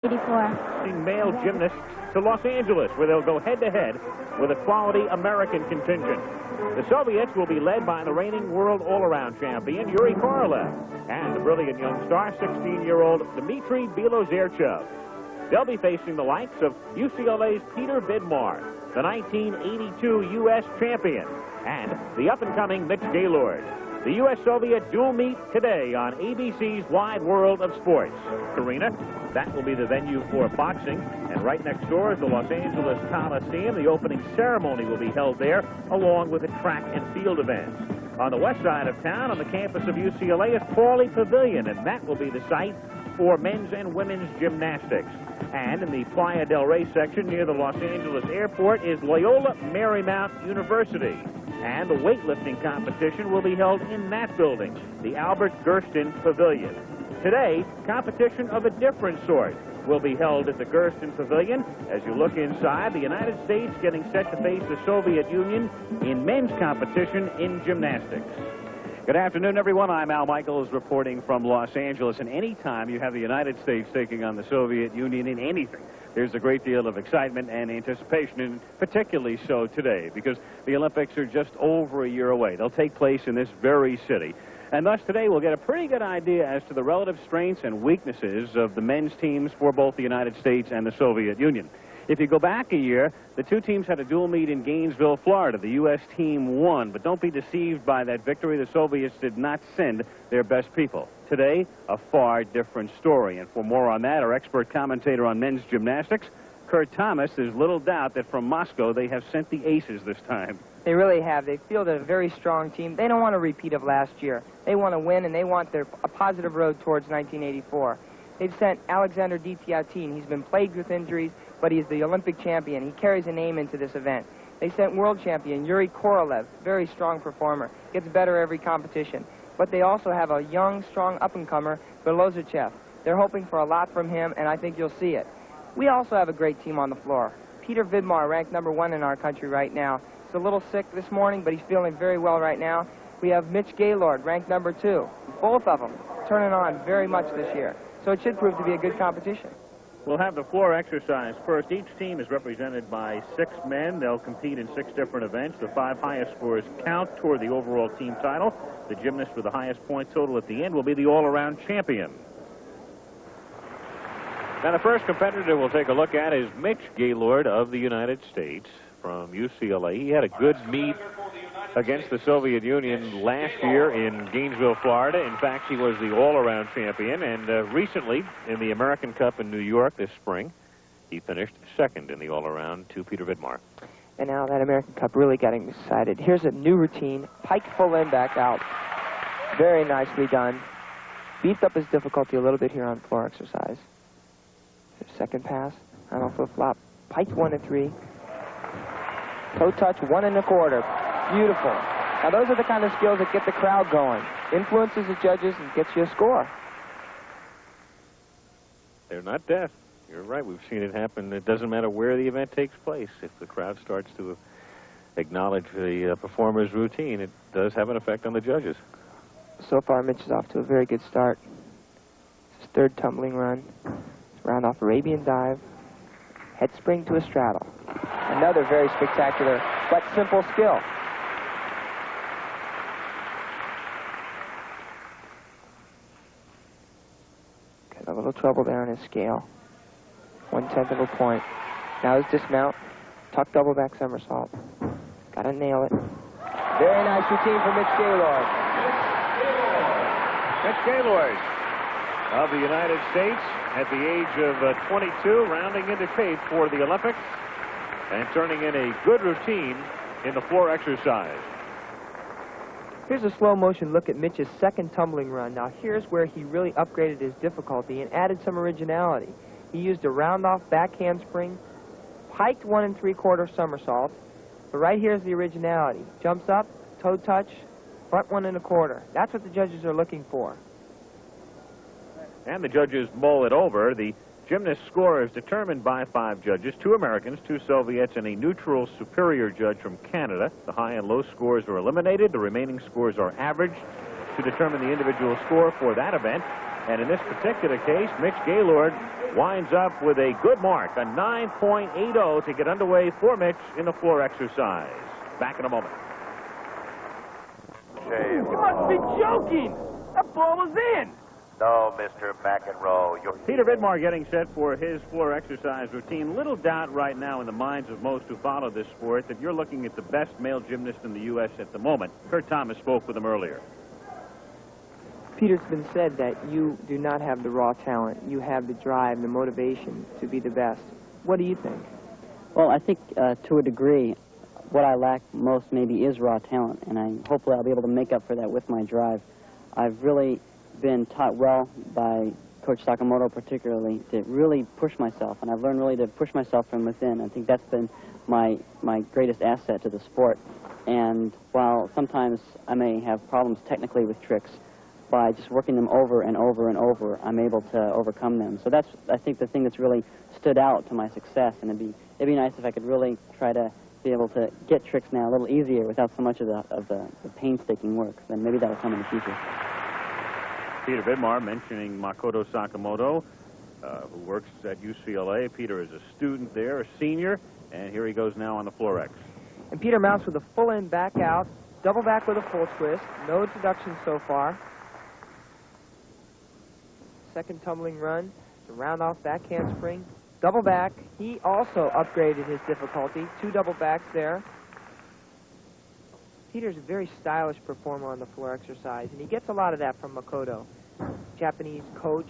84. Male gymnasts to Los Angeles, where they'll go head-to-head with a quality American contingent. The Soviets will be led by the reigning world all-around champion, Yuri Korolev, and the brilliant young star, 16-year-old Dmitry Belozerchev. They'll be facing the likes of UCLA's Peter Vidmar, the 1982 U.S. champion, and the up-and-coming Mitch Gaylord. The U.S.-Soviet dual meet today on ABC's Wide World of Sports. Karina, that will be the venue for boxing, and right next door is the Los Angeles Coliseum. The opening ceremony will be held there, along with the track and field events. On the west side of town, on the campus of UCLA, is Pauley Pavilion, and that will be the site for men's and women's gymnastics. And in the Playa del Rey section near the Los Angeles airport is Loyola Marymount University. And the weightlifting competition will be held in that building, the Albert Gersten Pavilion. Today, competition of a different sort will be held at the Gersten Pavilion. As you look inside, the United States getting set to face the Soviet Union in men's competition in gymnastics. Good afternoon, everyone. I'm Al Michaels reporting from Los Angeles. And anytime you have the United States taking on the Soviet Union in anything, there's a great deal of excitement and anticipation, and particularly so today, because the Olympics are just over a year away. They'll take place in this very city. And thus today we'll get a pretty good idea as to the relative strengths and weaknesses of the men's teams for both the United States and the Soviet Union. If you go back a year, the two teams had a dual meet in Gainesville, Florida. The U.S. team won, but don't be deceived by that victory. The Soviets did not send their best people. Today, a far different story. And for more on that, our expert commentator on men's gymnastics, Kurt Thomas, there's little doubt that from Moscow they have sent the aces this time. They really have. They fielded a very strong team. They don't want a repeat of last year. They want to win, and they want a positive road towards 1984. They've sent Alexander Ditiatin. He's been plagued with injuries, but he's the Olympic champion. He carries a name into this event. They sent world champion Yuri Korolev, very strong performer, gets better every competition. But they also have a young, strong up-and-comer, Belozerchev. They're hoping for a lot from him, and I think you'll see it. We also have a great team on the floor. Peter Vidmar, ranked #1 in our country right now. He's a little sick this morning, but he's feeling very well right now. We have Mitch Gaylord, ranked #2. Both of them turning on very much this year. So it should prove to be a good competition. We'll have the floor exercise first. Each team is represented by 6 men. They'll compete in 6 different events. The 5 highest scores count toward the overall team title. The gymnast with the highest point total at the end will be the all-around champion. Now, the first competitor we'll take a look at is Mitch Gaylord of the United States from UCLA. He had a good meet against the Soviet Union last year in Gainesville, Florida. In fact, he was the all-around champion, and recently in the American Cup in New York this spring, he finished second in the all-around to Peter Vidmar. And now that American Cup really got him excited. Here's a new routine. Pike full in, back out. Very nicely done. Beefed up his difficulty a little bit here on floor exercise. Second pass, on a flip-flop. Pike 1 and 3. Toe touch 1 1/4. Beautiful. Now those are the kind of skills that get the crowd going. Influences the judges and gets you a score. They're not deaf. You're right. We've seen it happen. It doesn't matter where the event takes place. If the crowd starts to acknowledge the performer's routine, it does have an effect on the judges. So far, Mitch is off to a very good start. His 3rd tumbling run. Round off Arabian dive. Head spring to a straddle. Another very spectacular but simple skill. Got a little trouble there on his scale. 1/10 of a point. Now his dismount. Tuck double back somersault. Gotta nail it. Very nice routine for Mitch Gaylord. Mitch Gaylord of the United States at the age of 22, rounding into shape for the Olympics and turning in a good routine in the floor exercise. Here's a slow motion look at Mitch's 2nd tumbling run. Now here's where he really upgraded his difficulty and added some originality. He used a round off back handspring, piked 1 3/4 somersault, but right here's the originality. Jumps up, toe touch, front 1 1/4. That's what the judges are looking for. And the judges mull it over. The gymnast score is determined by 5 judges, 2 Americans, 2 Soviets, and a neutral superior judge from Canada. The high and low scores are eliminated. The remaining scores are averaged to determine the individual score for that event. And in this particular case, Mitch Gaylord winds up with a good mark, a 9.80 to get underway for Mitch in the floor exercise. Back in a moment. You must be joking! That ball was in! No, Mr. McEnroe. Peter Vidmar getting set for his floor exercise routine. Little doubt right now in the minds of most who follow this sport that you're looking at the best male gymnast in the U.S. at the moment. Kurt Thomas spoke with him earlier. Peter, it's been said that you do not have the raw talent. You have the drive, the motivation to be the best. What do you think? Well, I think to a degree, what I lack most maybe is raw talent, and hopefully I'll be able to make up for that with my drive. I've really been taught well by Coach Sakamoto particularly to really push myself, and I've learned really to push myself from within. I think that's been my greatest asset to the sport. And while sometimes I may have problems technically with tricks, by just working them over and over and over, I'm able to overcome them. So that's, I think, the thing that's really stood out to my success, and it'd be nice if I could really try to be able to get tricks now a little easier without so much of the painstaking work. Then maybe that'll come in the future. Peter Vidmar mentioning Makoto Sakamoto, who works at UCLA. Peter is a student there, a senior, and here he goes now on the floor X. And Peter mounts with a full in back out, double back with a full twist. No introduction so far. Second tumbling run, to round off back handspring, double back. He also upgraded his difficulty. 2 double backs there. Peter's a very stylish performer on the floor exercise, and he gets a lot of that from Makoto. Japanese coach.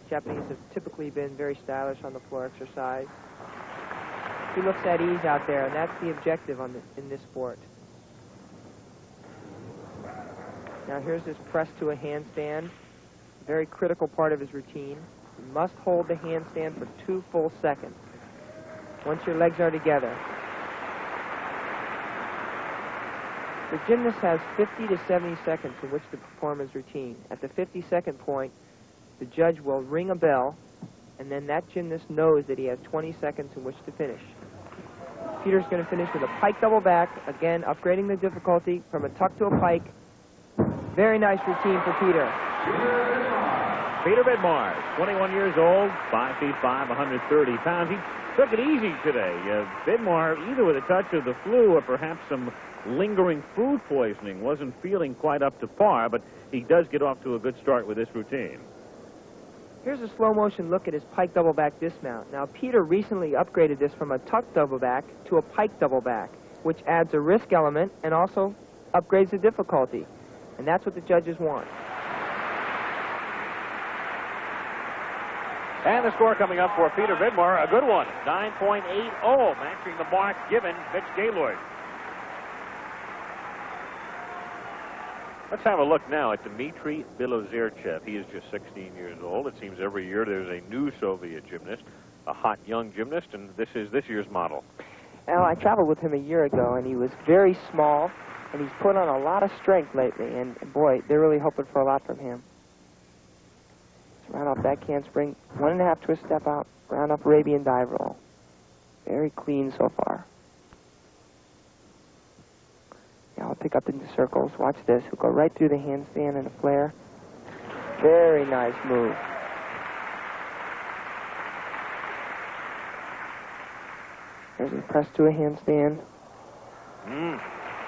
Japanese have typically been very stylish on the floor exercise. He looks at ease out there, and that's the objective in this sport. Now here's his press to a handstand. Very critical part of his routine. You must hold the handstand for 2 full seconds. Once your legs are together. The gymnast has 50 to 70 seconds in which to perform his routine. At the 52nd point, the judge will ring a bell, and then that gymnast knows that he has 20 seconds in which to finish. Peter's going to finish with a pike double back, again upgrading the difficulty from a tuck to a pike. Very nice routine for Peter. Peter Vidmar, 21 years old, 5 feet 5, 130 pounds. He took it easy today. Vidmar, either with a touch of the flu or perhaps some lingering food poisoning, wasn't feeling quite up to par, but he does get off to a good start with this routine. Here's a slow motion look at his pike double back dismount. Now, Peter recently upgraded this from a tuck double back to a pike double back, which adds a risk element and also upgrades the difficulty. And that's what the judges want. And the score coming up for Peter Vidmar, a good one, 9.80, matching the mark given Mitch Gaylord. Let's have a look now at Dmitry Bilozerchev. He is just 16 years old. It seems every year there's a new Soviet gymnast, a hot young gymnast, and this is this year's model. Well, I traveled with him a year ago, and he was very small, and he's put on a lot of strength lately, and boy, they're really hoping for a lot from him. Let's round off back handspring, 1.5 twist step out, round off Arabian dive roll. Very clean so far. Now I'll pick up into circles. Watch this. He'll go right through the handstand and a flare. Very nice move. There's a press to a handstand.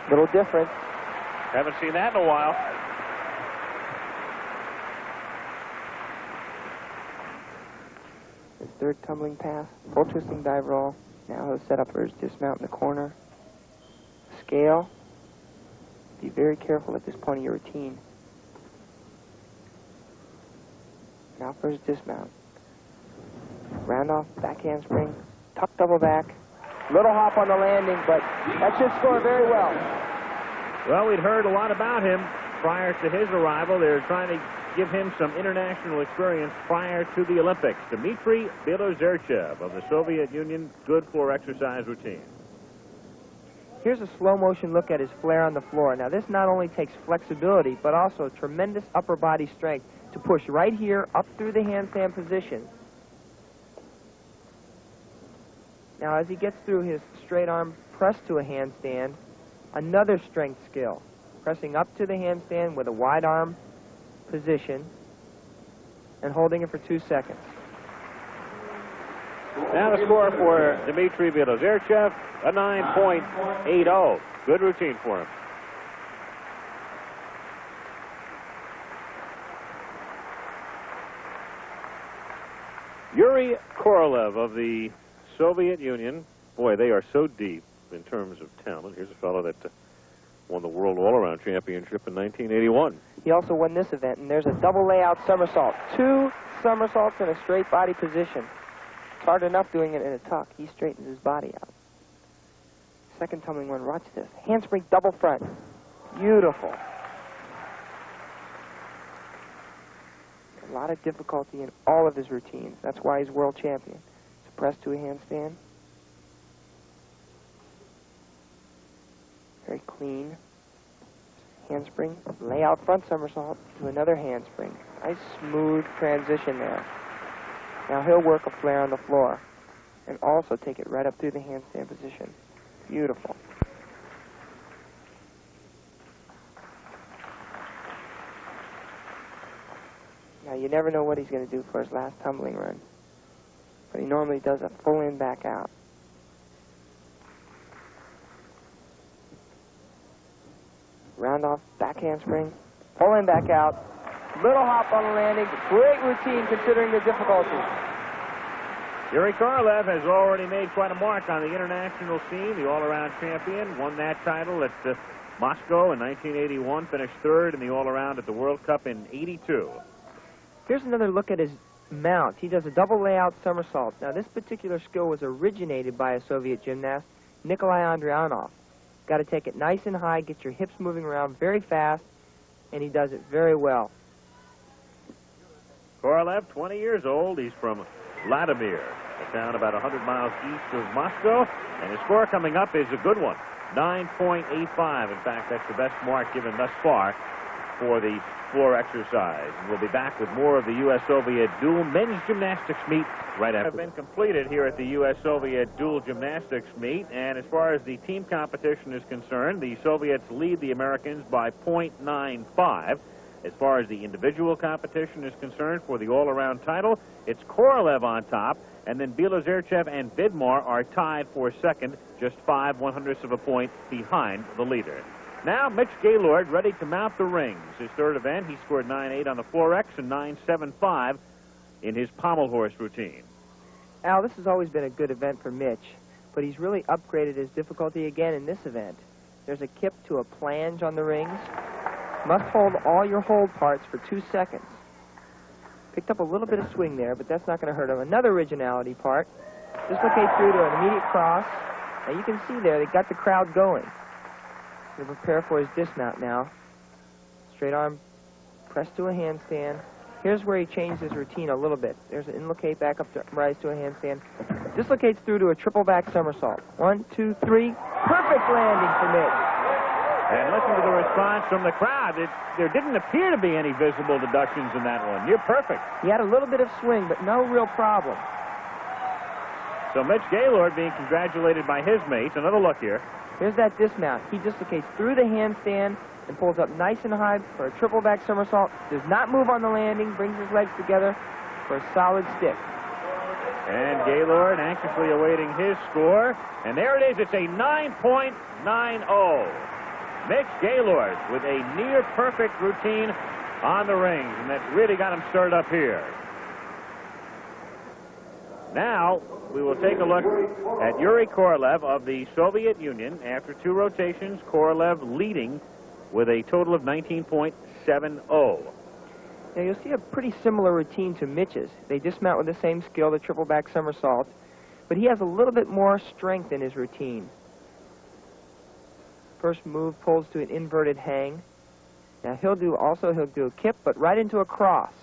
Little different. Haven't seen that in a while. His third tumbling pass. Full twisting dive roll. Now he'll set up for his dismount in the corner. Scale. Be very careful at this point of your routine. Now for his dismount. Round off, back handspring, tuck double back. Little hop on the landing, but that should score very well. Well, we'd heard a lot about him prior to his arrival. They're trying to give him some international experience prior to the Olympics. Dmitry Bilozerchev of the Soviet Union, good floor exercise routine. Here's a slow motion look at his flare on the floor. Now this not only takes flexibility, but also tremendous upper body strength to push right here up through the handstand position. Now as he gets through his straight arm press to a handstand, another strength skill. Pressing up to the handstand with a wide arm position. and holding it for 2 seconds. Now the score for Dmitry Belozerchev, a 9.80. Good routine for him. Yuri Korolev of the Soviet Union. Boy, they are so deep in terms of talent. Here's a fellow that won the World All-Around Championship in 1981. He also won this event, and there's a double layout somersault. 2 somersaults in a straight body position. It's hard enough doing it in a tuck. He straightens his body out. Second tumbling one, watch this. Handspring double front. Beautiful. A lot of difficulty in all of his routines. That's why he's world champion. It's a press to a handstand. Very clean. Handspring, layout front somersault to another handspring. Nice smooth transition there. Now he'll work a flare on the floor and also take it right up through the handstand position. Beautiful. Now you never know what he's going to do for his last tumbling run, but he normally does a full in back out. Round off, back handspring, pull in, back out, little hop on the landing. Great routine considering the difficulty. Yuri Korolev has already made quite a mark on the international scene. The all-around champion, won that title at Moscow in 1981, finished 3rd in the all-around at the World Cup in 82. Here's another look at his mount. He does a double layout somersault. Now this particular skill was originated by a Soviet gymnast, Nikolai Andrianov. Got to take it nice and high, get your hips moving around very fast, and he does it very well. Korolev, 20 years old. He's from Vladimir, a town about 100 miles east of Moscow, and his score coming up is a good one, 9.85. In fact, that's the best mark given thus far for the floor exercise. And we'll be back with more of the U.S.-Soviet dual men's gymnastics meet right after. Have been completed here at the U.S.-Soviet dual gymnastics meet, and as far as the team competition is concerned, the Soviets lead the Americans by 0.95. As far as the individual competition is concerned for the all-around title, it's Korolev on top, and then Belozerchev and Vidmar are tied for second, just 5/100ths of a point behind the leader. Now, Mitch Gaylord ready to mount the rings. His 3rd event, he scored 9.8 on the floor X and 9.75 in his pommel horse routine. Al, this has always been a good event for Mitch, but he's really upgraded his difficulty again in this event. There's a kip to a plange on the rings. Must hold all your hold parts for 2 seconds. Picked up a little bit of swing there, but that's not going to hurt him. Another originality part. Dislocate through to an immediate cross. Now you can see there, they got the crowd going. He'll prepare for his dismount now. Straight arm, press to a handstand. Here's where he changed his routine a little bit. There's an inlocate back up to rise to a handstand. Dislocates through to a triple back somersault. 1, 2, 3. Perfect landing for Mitch. And listen to the response from the crowd. There didn't appear to be any visible deductions in that one. You're perfect. He had a little bit of swing, but no real problem. So Mitch Gaylord being congratulated by his mates. Another look here. Here's that dismount. He dislocates through the handstand and pulls up nice and high for a triple back somersault. Does not move on the landing, brings his legs together for a solid stick. And Gaylord anxiously awaiting his score. And there it is. It's a 9.90. Mitch Gaylord with a near-perfect routine on the rings, and that really got him stirred up here. Now, we will take a look at Yuri Korolev of the Soviet Union. After 2 rotations, Korolev leading with a total of 19.70. Now, you'll see a pretty similar routine to Mitch's. They dismount with the same skill, the triple back somersault, but he has a little bit more strength in his routine. First move pulls to an inverted hang. Now he'll do a kip, but right into a cross,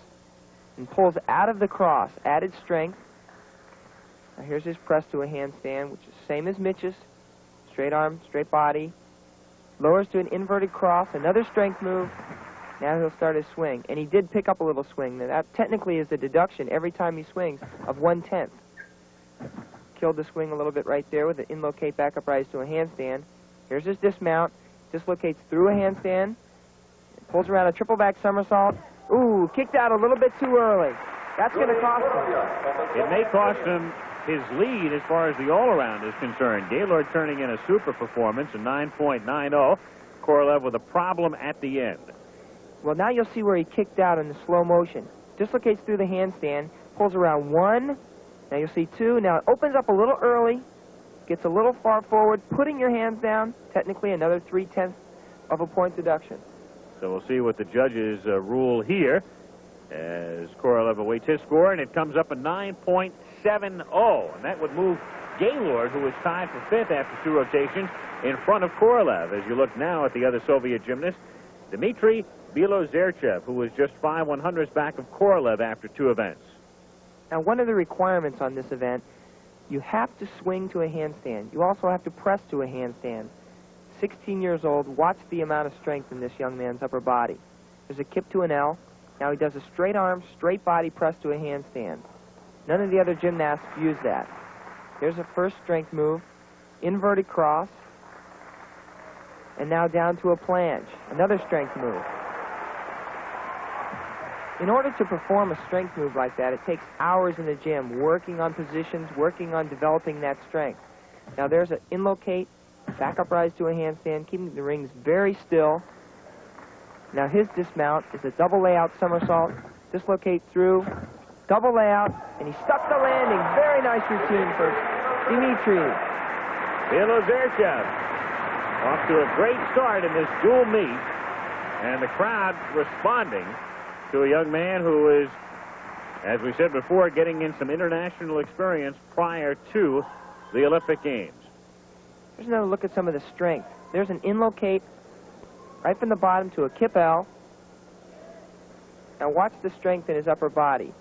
and pulls out of the cross, added strength. Now here's his press to a handstand, which is the same as Mitch's. Straight arm, straight body. Lowers to an inverted cross, another strength move. Now he'll start his swing, and he did pick up a little swing. Now that technically is a deduction every time he swings of 1/10. Killed the swing a little bit right there with an inlocate back up rise to a handstand. Here's his dismount, dislocates through a handstand, pulls around a triple back somersault, Ooh, kicked out a little bit too early. That's going to cost him. It may cost him his lead as far as the all-around is concerned. Gaylord turning in a super performance, a 9.90. Korolev with a problem at the end. Well, now you'll see where he kicked out in the slow motion. Dislocates through the handstand, pulls around 1. Now you'll see 2. Now it opens up a little early, gets a little far forward, putting your hands down, technically another 3/10 of a point deduction. So we'll see what the judges rule here as Korolev awaits his score, and it comes up a 9.70, and that would move Gaylord, who is tied for 5th after 2 rotations, in front of Korolev. As you look now at the other Soviet gymnast, Dmitry Belozerchev, who was just 5/100ths back of Korolev after 2 events. Now, one of the requirements on this event, you have to swing to a handstand. You also have to press to a handstand. 16 years old, watch the amount of strength in this young man's upper body. There's a kip to an L. Now he does a straight arm, straight body press to a handstand. None of the other gymnasts use that. Here's a first strength move, inverted cross, and now down to a planche, another strength move. In order to perform a strength move like that, it takes hours in the gym, working on positions, working on developing that strength. Now there's an inlocate, back up rise to a handstand, keeping the rings very still. Now his dismount is a double layout somersault, dislocate through, double layout, and he stuck the landing. Very nice routine for Dmitry. Belozerchev off to a great start in this dual meet, and the crowd responding to a young man who is, as we said before, getting in some international experience prior to the Olympic Games. Here's another look at some of the strength. There's an inlocate right from the bottom to a kip L. Now watch the strength in his upper body.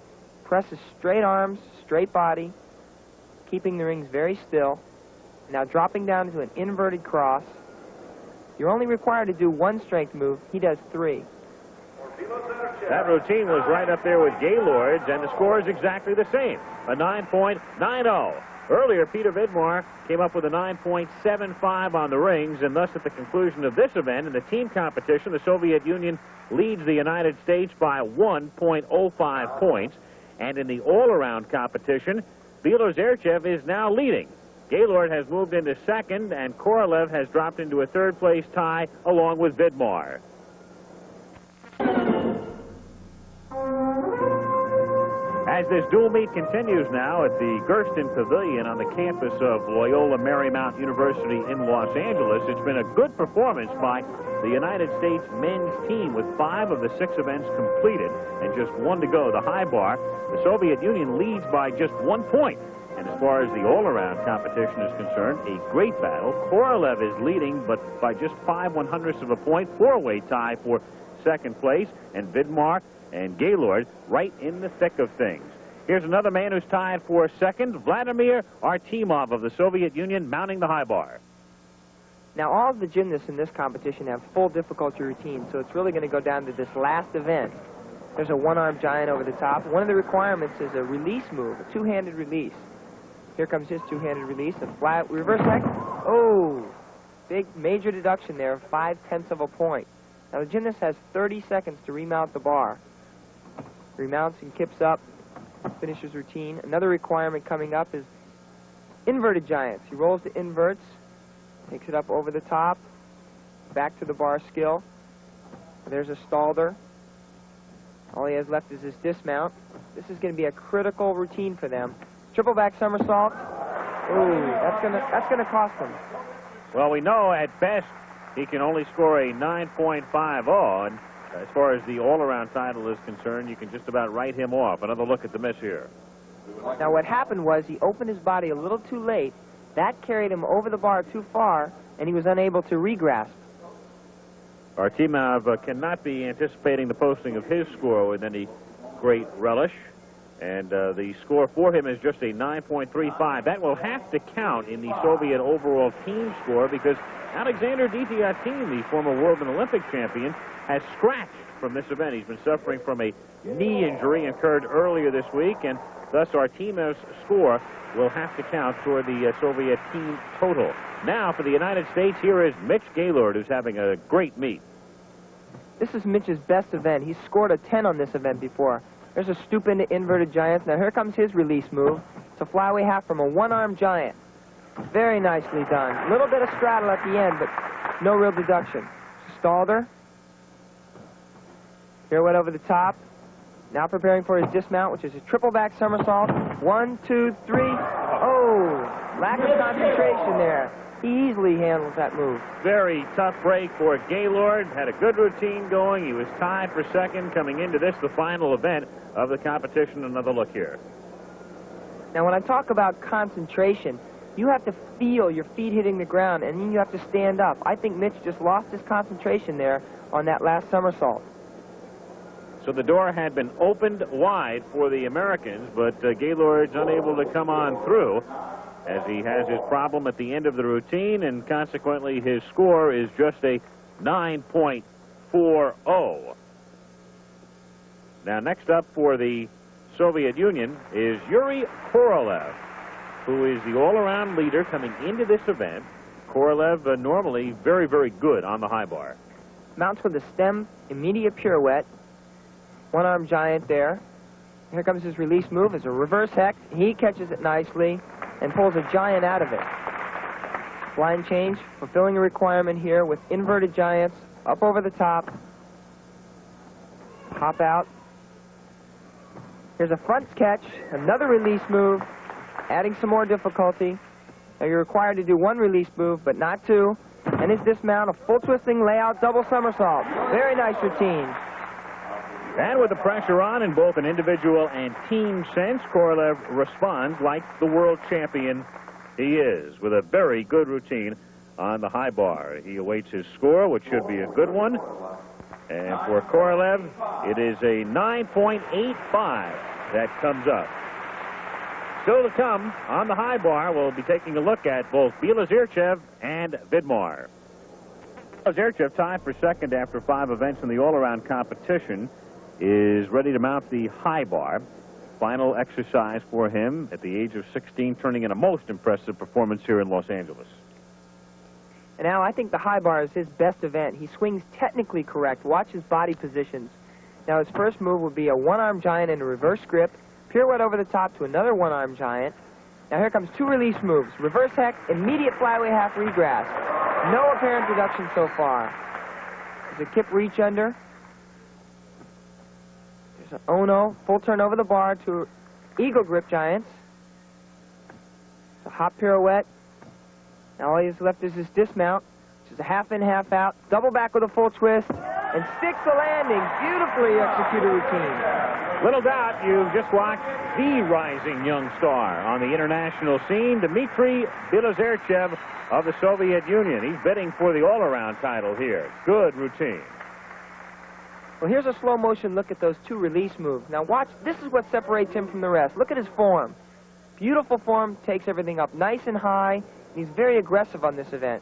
Presses straight arms, straight body, keeping the rings very still. Now dropping down into an inverted cross. You're only required to do 1 strength move. He does 3. That routine was right up there with Gaylord's, and the score is exactly the same, a 9.90. Earlier, Peter Vidmar came up with a 9.75 on the rings, and thus at the conclusion of this event, in the team competition, the Soviet Union leads the United States by 1.05 points. And in the all-around competition, Belozerchev is now leading. Gaylord has moved into 2nd, and Korolev has dropped into a 3rd-place tie along with Vidmar. As this dual meet continues now at the Gersten Pavilion on the campus of Loyola Marymount University in Los Angeles, it's been a good performance by the United States men's team with 5 of the 6 events completed and just 1 to go. The high bar, the Soviet Union leads by just 1 point. And as far as the all-around competition is concerned, a great battle. Korolev is leading, but by just 5/100ths of a point, 4-way tie for 2nd place, and Vidmar and Gaylord right in the thick of things. Here's another man who's tied for 2nd, Vladimir Artemov of the Soviet Union, mounting the high bar. Now all of the gymnasts in this competition have full difficulty routines, so it's really going to go down to this last event. There's a 1-arm giant over the top. One of the requirements is a release move, a 2-handed release. Here comes his 2-handed release, a flat reverse neck. Oh, big major deduction there of 5/10 of a point. Now the gymnast has 30 seconds to remount the bar. Remounts and kips up, finishes routine. Another requirement coming up is inverted giants. He rolls the inverts, takes it up over the top, back to the bar skill. There's a Stalder. All he has left is his dismount. This is going to be a critical routine for them. Triple back somersault. Ooh, that's gonna cost him. Well, we know at best he can only score a 9.50, and as far as the all-around title is concerned, you can just about write him off. Another look at the miss here. Now what happened was he opened his body a little too late. That carried him over the bar too far, and he was unable to regrasp. Artemov cannot be anticipating the posting of his score with any great relish. And the score for him is just a 9.35. That will have to count in the Soviet overall team score because Alexander Dityatin, the former world and Olympic champion, has scratched from this event. He's been suffering from a knee injury incurred earlier this week, and thus Artemov's score will have to count toward the Soviet team total. Now, for the United States, here is Mitch Gaylord, who's having a great meet. This is Mitch's best event. He's scored a 10 on this event before. There's a stoop into inverted giants. Now here comes his release move. It's a flyaway half from a one-arm giant. Very nicely done. A little bit of straddle at the end, but no real deduction. Stalder. Pirouette over the top. Now preparing for his dismount, which is a triple back somersault. 1, 2, 3. Oh, lack of concentration there. He easily handles that move. Very tough break for Gaylord. Had a good routine going. He was tied for second coming into this, the final event of the competition. Another look here. Now, when I talk about concentration, you have to feel your feet hitting the ground, and then you have to stand up. I think Mitch just lost his concentration there on that last somersault. So the door had been opened wide for the Americans, but Gaylord's unable to come on through as he has his problem at the end of the routine, and consequently his score is just a 9.40. Now, next up for the Soviet Union is Yuri Korolev, who is the all-around leader coming into this event. Korolev normally very, very good on the high bar. Mounts with a stem, immediate pirouette. One-arm giant there. Here comes his release move. It's a reverse heck. He catches it nicely and pulls a giant out of it. Line change, fulfilling a requirement here with inverted giants, up over the top. Hop out. Here's a front catch, another release move, adding some more difficulty. Now you're required to do one release move, but not two. And his dismount, a full twisting layout double somersault. Very nice routine. And with the pressure on in both an individual and team sense, Korolev responds like the world champion he is, with a very good routine on the high bar. He awaits his score, which should be a good one. And for Korolev, it is a 9.85 that comes up. Still to come on the high bar, we'll be taking a look at both Bilazirchev and Vidmar. Bilazirchev, tied for second after 5 events in the all-around competition, is ready to mount the high bar. Final exercise for him at the age of 16, turning in a most impressive performance here in Los Angeles. And now I think the high bar is his best event. He swings technically correct. Watch his body positions. Now his first move will be a one-arm giant in a reverse grip, pirouette over the top to another one-arm giant. Now here comes 2 release moves. Reverse heck, immediate flyaway half regrasp. No apparent deduction so far. There's a kip reach under. There's an Ono, full turn over the bar to eagle grip giants. It's a hop pirouette. Now all he has left is his dismount, which is a half in, half out, double back with a full twist, and sticks the landing. Beautifully executed routine. Little doubt you've just watched the rising young star on the international scene, Dmitry Bilazirchev of the Soviet Union. He's bidding for the all-around title here. Good routine. Well, here's a slow motion look at those 2 release moves. Now watch, this is what separates him from the rest. Look at his form. Beautiful form, takes everything up nice and high. He's very aggressive on this event.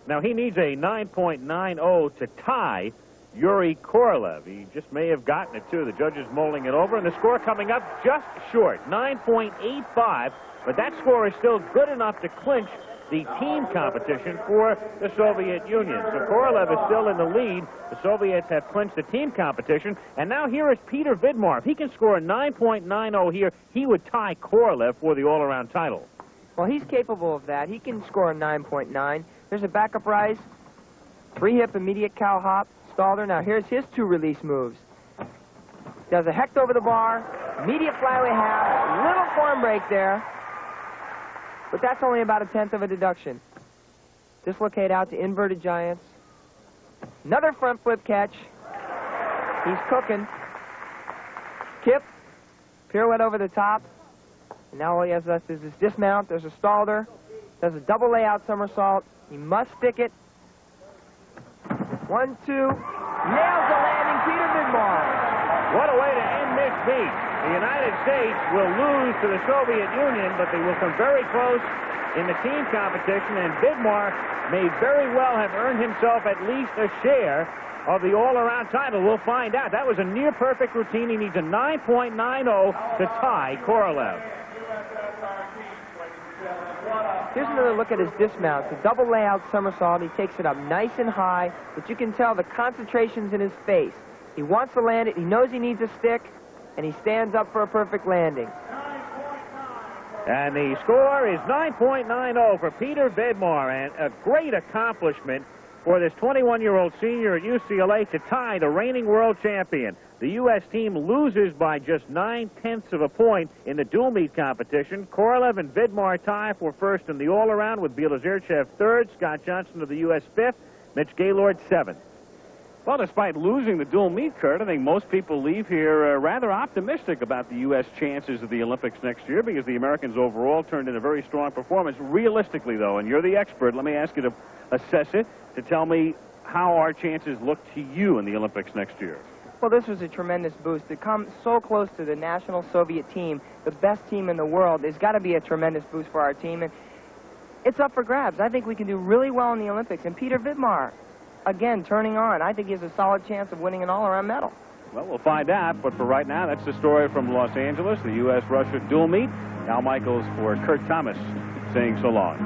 Now he needs a 9.90 to tie Yuri Korolev. He just may have gotten it, too. The judge is mulling it over, and the score coming up just short, 9.85. But that score is still good enough to clinch the team competition for the Soviet Union. So Korolev is still in the lead. The Soviets have clinched the team competition. And now here is Peter Vidmar. If he can score a 9.90 here, he would tie Korolev for the all-around title. Well, he's capable of that. He can score a 9.9. There's a backup rise, 3-hip immediate cow hop, Stalder. Now here's his 2 release moves. Does a hecht over the bar, immediate flyaway half, little form break there. But that's only about a 1/10 of a deduction. Dislocate out to inverted giants. Another front flip catch. He's cooking. Kip. Pirouette over the top. And now all he has left is his dismount. There's a Stalder. Does a double layout somersault. He must stick it. 1, 2. Nails the landing, Peter Vidmar. What a way to end this meet. The United States will lose to the Soviet Union, but they will come very close in the team competition, and Vidmar may very well have earned himself at least a share of the all-around title. We'll find out. That was a near-perfect routine. He needs a 9.90 to tie Korolev. Here's another look at his dismount. It's a double layout somersault. He takes it up nice and high, but you can tell the concentration's in his face. He wants to land it. He knows he needs a stick, and he stands up for a perfect landing. And the score is 9.90 for Peter Vidmar, and a great accomplishment for this 21-year-old senior at UCLA to tie the reigning world champion. The U.S. team loses by just 9/10 of a point in the dual meet competition. Korolev and Vidmar tie for first in the all-around, with Bielozerchev third, Scott Johnson of the U.S. fifth, Mitch Gaylord seventh. Well, despite losing the dual meet, Kurt, I think most people leave here rather optimistic about the U.S. chances of the Olympics next year, because the Americans overall turned in a very strong performance. Realistically, though, and you're the expert, let me ask you to assess it, to tell me how our chances look to you in the Olympics next year. Well, this was a tremendous boost. To come so close to the national Soviet team, the best team in the world, has got to be a tremendous boost for our team. And it's up for grabs. I think we can do really well in the Olympics. And Peter Vidmar, again, turning on. I think he has a solid chance of winning an all-around medal. Well, we'll find out, but for right now, that's the story from Los Angeles, the U.S.-Russia dual meet. Al Michaels for Kurt Thomas saying so long.